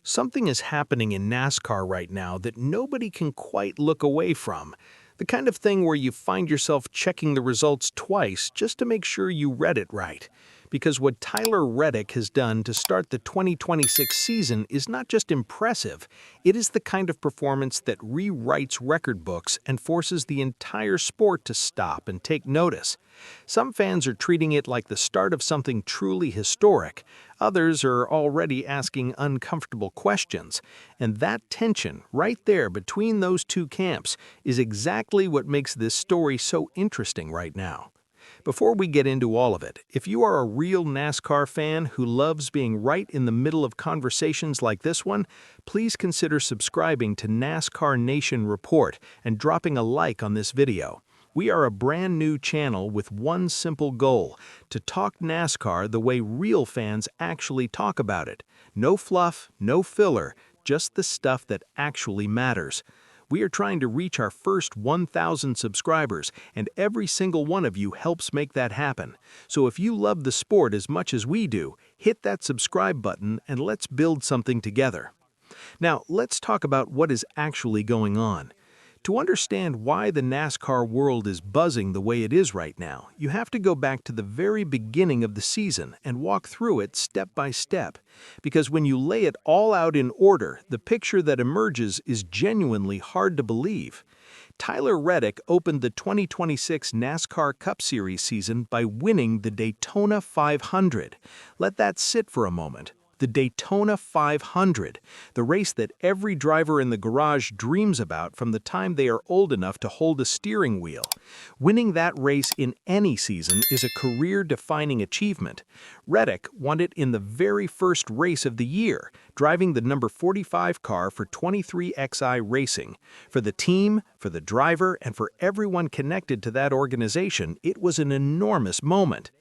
Something is happening in NASCAR right now that nobody can quite look away from. The kind of thing where you find yourself checking the results twice just to make sure you read it right. Because what Tyler Reddick has done to start the 2026 season is not just impressive, it is the kind of performance that rewrites record books and forces the entire sport to stop and take notice. Some fans are treating it like the start of something truly historic. Others are already asking uncomfortable questions. And that tension right there between those two camps is exactly what makes this story so interesting right now. Before we get into all of it, if you are a real NASCAR fan who loves being right in the middle of conversations like this one, please consider subscribing to NASCAR Nation Report and dropping a like on this video. We are a brand new channel with one simple goal: to talk NASCAR the way real fans actually talk about it. No fluff, no filler, just the stuff that actually matters. We are trying to reach our first 1,000 subscribers, and every single one of you helps make that happen. So if you love the sport as much as we do, hit that subscribe button and let's build something together. Now, let's talk about what is actually going on. To understand why the NASCAR world is buzzing the way it is right now, you have to go back to the very beginning of the season and walk through it step by step. Because when you lay it all out in order, the picture that emerges is genuinely hard to believe. Tyler Reddick opened the 2026 NASCAR Cup Series season by winning the Daytona 500. Let that sit for a moment. The Daytona 500, the race that every driver in the garage dreams about from the time they are old enough to hold a steering wheel. Winning that race in any season is a career-defining achievement. Reddick won it in the very first race of the year, driving the number 45 car for 23XI Racing. For the team, for the driver, and for everyone connected to that organization, it was an enormous moment.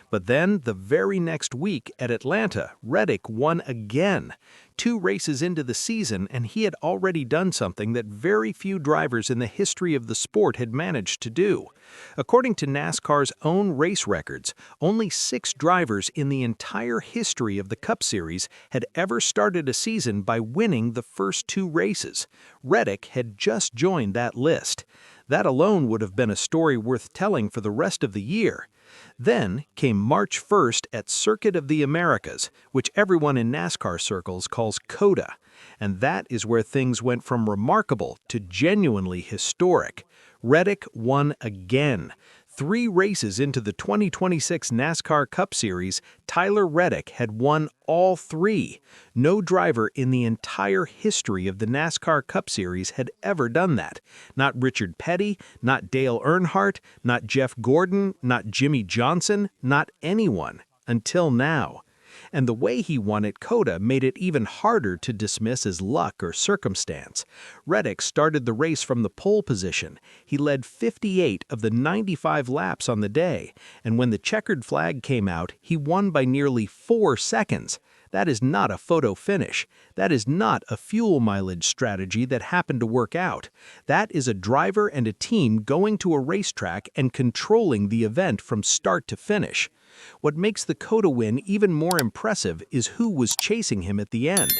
But then, the very next week at Atlanta, Reddick won again. 2 races into the season, and he had already done something that very few drivers in the history of the sport had managed to do. According to NASCAR's own race records, only 6 drivers in the entire history of the Cup Series had ever started a season by winning the first 2 races. Reddick had just joined that list. That alone would have been a story worth telling for the rest of the year. Then came March 1st at Circuit of the Americas, which everyone in NASCAR circles calls COTA. And that is where things went from remarkable to genuinely historic. Reddick won again. 3 races into the 2026 NASCAR Cup Series, Tyler Reddick had won all 3. No driver in the entire history of the NASCAR Cup Series had ever done that. Not Richard Petty, not Dale Earnhardt, not Jeff Gordon, not Jimmy Johnson, not anyone. Until now. And the way he won at COTA made it even harder to dismiss as luck or circumstance. Reddick started the race from the pole position. He led 58 of the 95 laps on the day, and when the checkered flag came out, he won by nearly 4 seconds. That is not a photo finish. That is not a fuel mileage strategy that happened to work out. That is a driver and a team going to a racetrack and controlling the event from start to finish. What makes the COTA win even more impressive is who was chasing him at the end.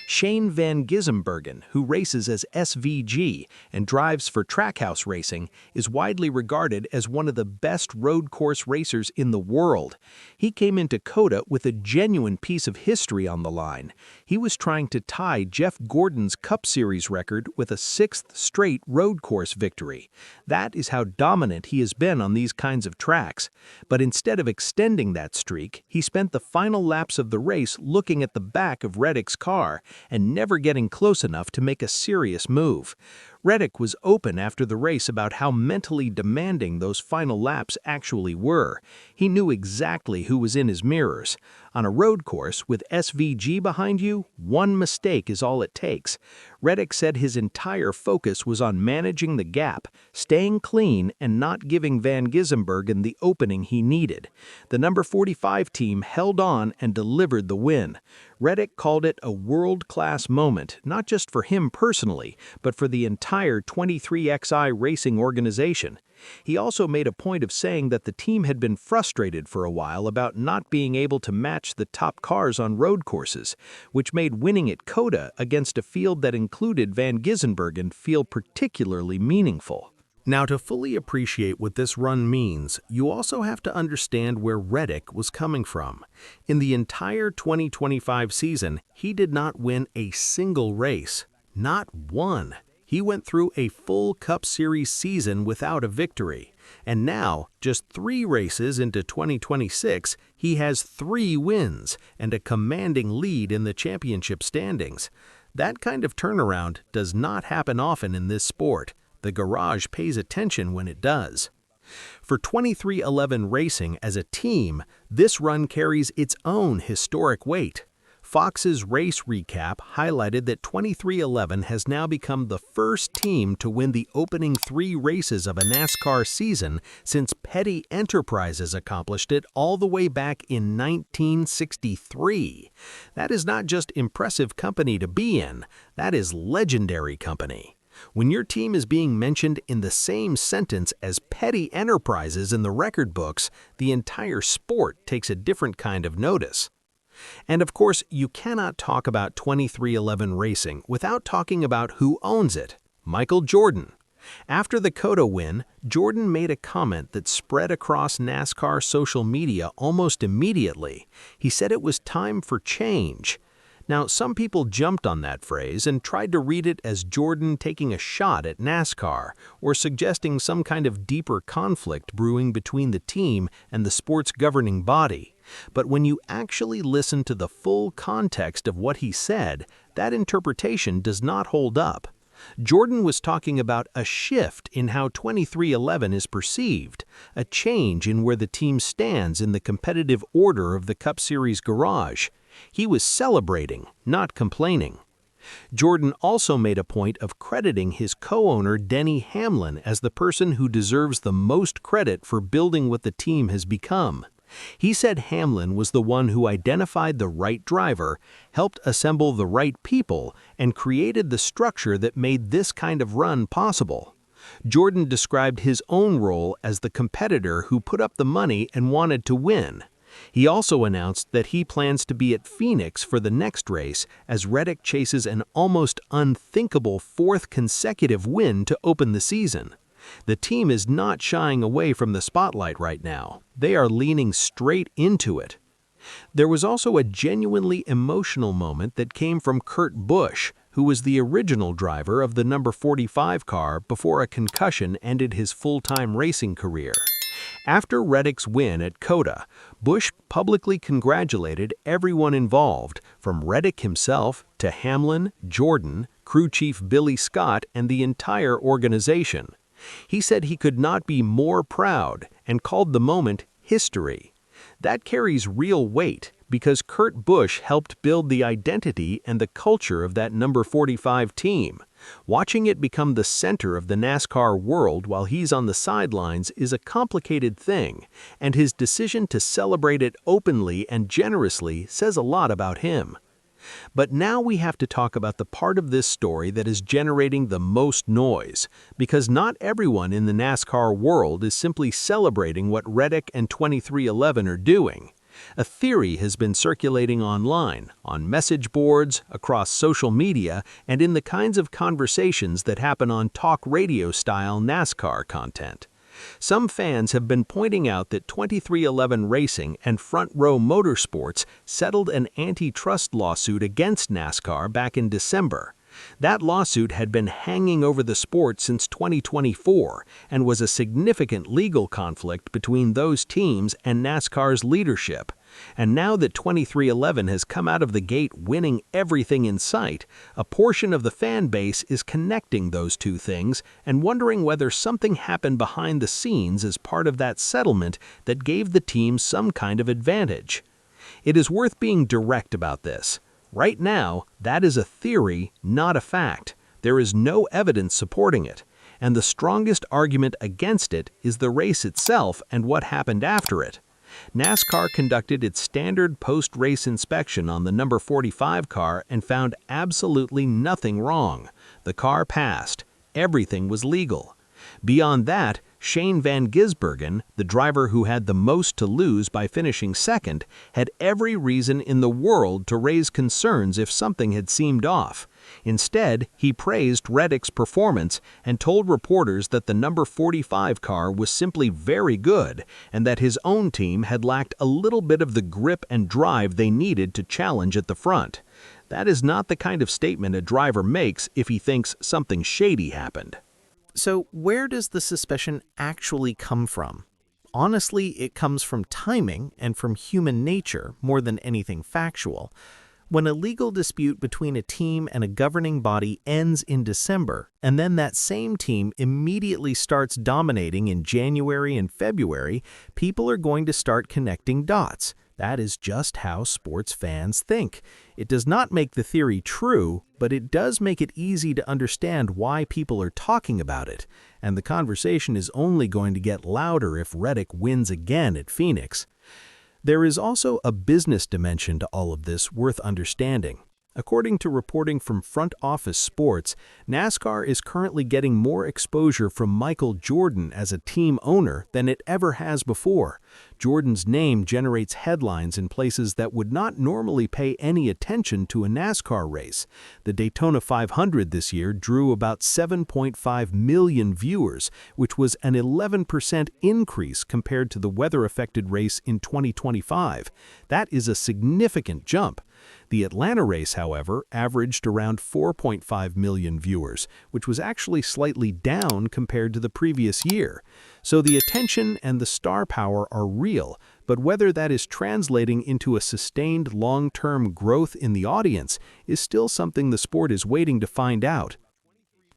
Shane van Gisbergen, who races as SVG and drives for Trackhouse Racing, is widely regarded as one of the best road course racers in the world. He came into COTA with a genuine piece of history on the line. He was trying to tie Jeff Gordon's Cup Series record with a 6th straight road course victory. That is how dominant he has been on these kinds of tracks. But instead of extending that streak, he spent the final laps of the race looking at the back of Reddick's car and never getting close enough to make a serious move. Reddick was open after the race about how mentally demanding those final laps actually were. He knew exactly who was in his mirrors. On a road course with SVG behind you, one mistake is all it takes. Reddick said his entire focus was on managing the gap, staying clean, and not giving van Gisbergen the opening he needed. The number 45 team held on and delivered the win. Reddick called it a world-class moment, not just for him personally, but for the entire entire 23XI racing organization. He also made a point of saying that the team had been frustrated for a while about not being able to match the top cars on road courses, which made winning at COTA against a field that included Van Gisbergen feel particularly meaningful. Now, to fully appreciate what this run means, you also have to understand where Reddick was coming from. In the entire 2025 season, he did not win a single race. Not one. He went through a full Cup Series season without a victory. And now, just 3 races into 2026, he has 3 wins and a commanding lead in the championship standings. That kind of turnaround does not happen often in this sport. The garage pays attention when it does. For 23XI Racing as a team, this run carries its own historic weight. Fox's race recap highlighted that 23XI has now become the first team to win the opening 3 races of a NASCAR season since Petty Enterprises accomplished it all the way back in 1963. That is not just impressive company to be in, that is legendary company. When your team is being mentioned in the same sentence as Petty Enterprises in the record books, the entire sport takes a different kind of notice. And of course, you cannot talk about 23XI Racing without talking about who owns it: Michael Jordan. After the COTA win, Jordan made a comment that spread across NASCAR social media almost immediately. He said it was time for change. Now, some people jumped on that phrase and tried to read it as Jordan taking a shot at NASCAR or suggesting some kind of deeper conflict brewing between the team and the sport's governing body. But when you actually listen to the full context of what he said, that interpretation does not hold up. Jordan was talking about a shift in how 23XI is perceived, a change in where the team stands in the competitive order of the Cup Series garage. He was celebrating, not complaining. Jordan also made a point of crediting his co-owner Denny Hamlin as the person who deserves the most credit for building what the team has become. He said Hamlin was the one who identified the right driver, helped assemble the right people, and created the structure that made this kind of run possible. Jordan described his own role as the competitor who put up the money and wanted to win. He also announced that he plans to be at Phoenix for the next race as Reddick chases an almost unthinkable 4th consecutive win to open the season. The team is not shying away from the spotlight right now. They are leaning straight into it. There was also a genuinely emotional moment that came from Kurt Busch, who was the original driver of the number 45 car before a concussion ended his full-time racing career. After Reddick's win at COTA, Busch publicly congratulated everyone involved, from Reddick himself to Hamlin, Jordan, crew chief Billy Scott, and the entire organization. He said he could not be more proud and called the moment history. That carries real weight because Kurt Busch helped build the identity and the culture of that number 45 team. Watching it become the center of the NASCAR world while he's on the sidelines is a complicated thing, and his decision to celebrate it openly and generously says a lot about him. But now we have to talk about the part of this story that is generating the most noise, because not everyone in the NASCAR world is simply celebrating what Reddick and 23XI are doing. A theory has been circulating online, on message boards, across social media, and in the kinds of conversations that happen on talk radio-style NASCAR content. Some fans have been pointing out that 23XI Racing and Front Row Motorsports settled an antitrust lawsuit against NASCAR back in December. That lawsuit had been hanging over the sport since 2024 and was a significant legal conflict between those teams and NASCAR's leadership. And now that 23XI has come out of the gate winning everything in sight, a portion of the fan base is connecting those two things and wondering whether something happened behind the scenes as part of that settlement that gave the team some kind of advantage. It is worth being direct about this. Right now, that is a theory, not a fact. There is no evidence supporting it, and the strongest argument against it is the race itself and what happened after it. NASCAR conducted its standard post-race inspection on the number 45 car and found absolutely nothing wrong. The car passed. everything was legal. Beyond that, Shane van Gisbergen, the driver who had the most to lose by finishing second, had every reason in the world to raise concerns if something had seemed off. Instead, he praised Reddick's performance and told reporters that the number 45 car was simply very good and that his own team had lacked a little bit of the grip and drive they needed to challenge at the front. That is not the kind of statement a driver makes if he thinks something shady happened. So where does the suspicion actually come from? Honestly, it comes from timing and from human nature more than anything factual. When a legal dispute between a team and a governing body ends in December, and then that same team immediately starts dominating in January and February, people are going to start connecting dots. That is just how sports fans think. It does not make the theory true, but it does make it easy to understand why people are talking about it, and the conversation is only going to get louder if Reddick wins again at Phoenix. There is also a business dimension to all of this worth understanding. According to reporting from Front Office Sports, NASCAR is currently getting more exposure from Michael Jordan as a team owner than it ever has before. Jordan's name generates headlines in places that would not normally pay any attention to a NASCAR race. The Daytona 500 this year drew about 7.5 million viewers, which was an 11% increase compared to the weather-affected race in 2025. That is a significant jump. The Atlanta race, however, averaged around 4.5 million viewers, which was actually slightly down compared to the previous year. So the attention and the star power are real, but whether that is translating into a sustained long-term growth in the audience is still something the sport is waiting to find out.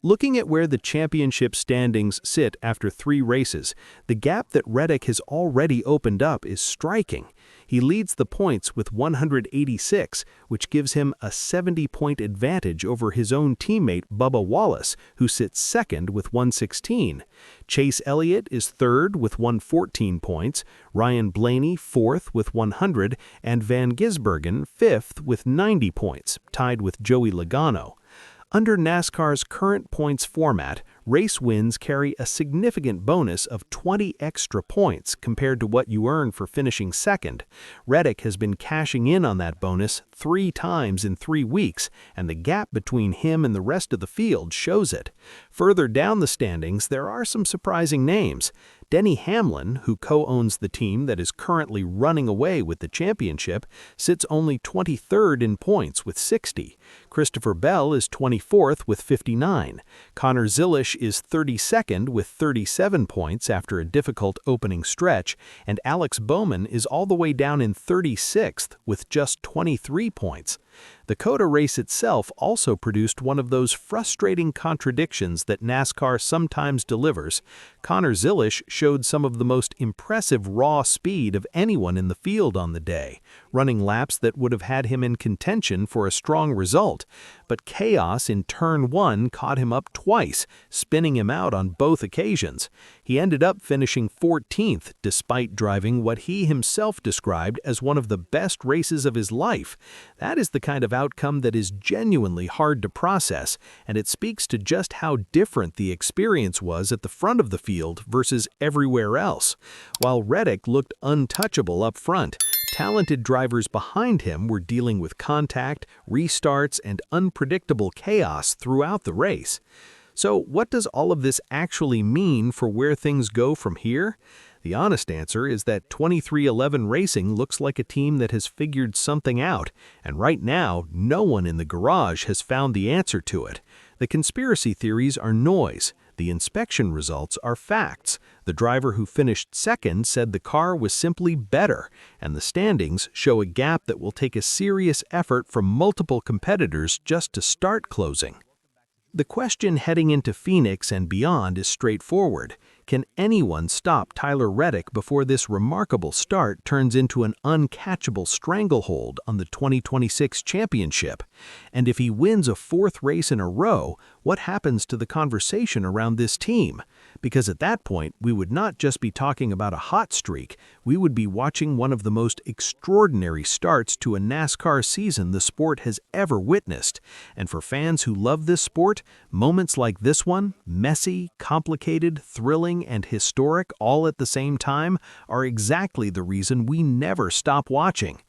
Looking at where the championship standings sit after 3 races, the gap that Reddick has already opened up is striking. He leads the points with 186, which gives him a 70-point advantage over his own teammate Bubba Wallace, who sits second with 116. Chase Elliott is third with 114 points, Ryan Blaney fourth with 100, and Van Gisbergen fifth with 90 points, tied with Joey Logano. Under NASCAR's current points format, race wins carry a significant bonus of 20 extra points compared to what you earn for finishing second. Reddick has been cashing in on that bonus 3 times in 3 weeks, and the gap between him and the rest of the field shows it. Further down the standings, there are some surprising names. Denny Hamlin, who co-owns the team that is currently running away with the championship, sits only 23rd in points with 60. Christopher Bell is 24th with 59. Connor Zilisch is 32nd with 37 points after a difficult opening stretch, and Alex Bowman is all the way down in 36th with just 23 points. The COTA race itself also produced one of those frustrating contradictions that NASCAR sometimes delivers. Connor Zilisch showed some of the most impressive raw speed of anyone in the field on the day, running laps that would have had him in contention for a strong result. But chaos in Turn 1 caught him up twice, spinning him out on both occasions. He ended up finishing 14th despite driving what he himself described as one of the best races of his life. That is the kind of outcome that is genuinely hard to process, and it speaks to just how different the experience was at the front of the field versus everywhere else. While Reddick looked untouchable up front, talented drivers behind him were dealing with contact, restarts, and unpredictable chaos throughout the race. So what does all of this actually mean for where things go from here? The honest answer is that 23XI Racing looks like a team that has figured something out, and right now, no one in the garage has found the answer to it. The conspiracy theories are noise. The inspection results are facts. The driver who finished second said the car was simply better, and the standings show a gap that will take a serious effort from multiple competitors just to start closing. The question heading into Phoenix and beyond is straightforward. Can anyone stop Tyler Reddick before this remarkable start turns into an uncatchable stranglehold on the 2026 championship? And if he wins a fourth race in a row, what happens to the conversation around this team? Because at that point, we would not just be talking about a hot streak, we would be watching one of the most extraordinary starts to a NASCAR season the sport has ever witnessed. And for fans who love this sport, moments like this one, messy, complicated, thrilling, and historic all at the same time, are exactly the reason we never stop watching.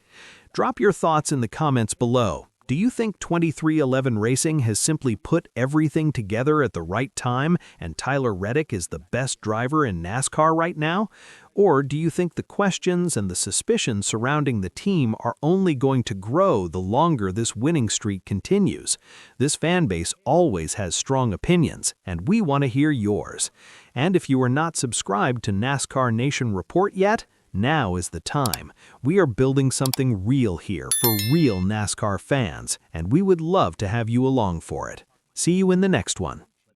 Drop your thoughts in the comments below. Do you think 23XI Racing has simply put everything together at the right time and Tyler Reddick is the best driver in NASCAR right now? Or do you think the questions and the suspicions surrounding the team are only going to grow the longer this winning streak continues? This fan base always has strong opinions, and we want to hear yours. And if you are not subscribed to NASCAR Nation Report yet, now is the time. We are building something real here for real NASCAR fans, and we would love to have you along for it. See you in the next one.